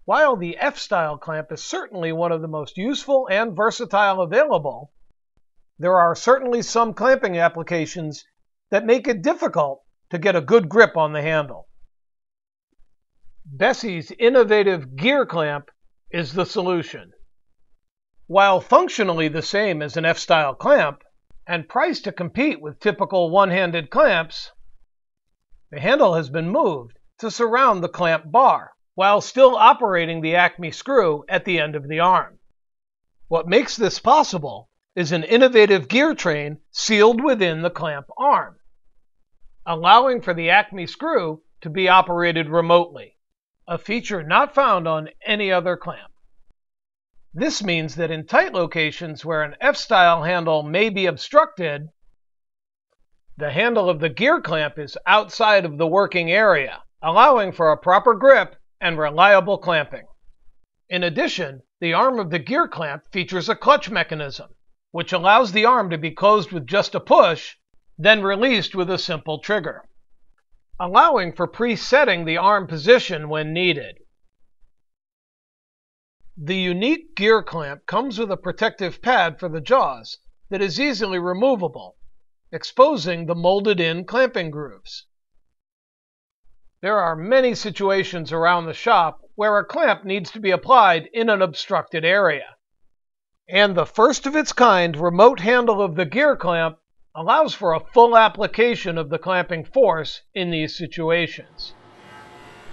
While the F-style clamp is certainly one of the most useful and versatile available, there are certainly some clamping applications that make it difficult to get a good grip on the handle. BESSEY's innovative gear clamp is the solution. While functionally the same as an F-style clamp and priced to compete with typical one-handed clamps, the handle has been moved to surround the clamp bar while still operating the Acme screw at the end of the arm. What makes this possible is an innovative gear train sealed within the clamp arm, allowing for the Acme screw to be operated remotely, a feature not found on any other clamp. This means that in tight locations where an F-style handle may be obstructed, the handle of the gear clamp is outside of the working area, allowing for a proper grip and reliable clamping. In addition, the arm of the gear clamp features a clutch mechanism, which allows the arm to be closed with just a push, then released with a simple trigger, allowing for presetting the arm position when needed. The unique gear clamp comes with a protective pad for the jaws that is easily removable, exposing the molded-in clamping grooves. There are many situations around the shop where a clamp needs to be applied in an obstructed area, and the first-of-its-kind remote handle of the gear clamp allows for a full application of the clamping force in these situations.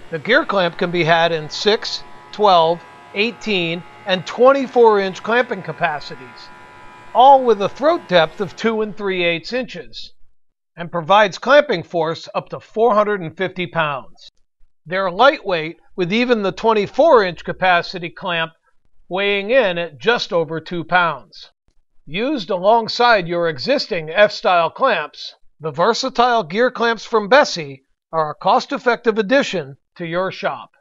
The gear clamp can be had in 6, 12, 18, and 24-inch clamping capacities, all with a throat depth of 2 3/8 inches, and provides clamping force up to 450 pounds. They're lightweight, with even the 24-inch capacity clamp weighing in at just over 2 pounds. Used alongside your existing F-style clamps, the versatile gear clamps from BESSEY are a cost-effective addition to your shop.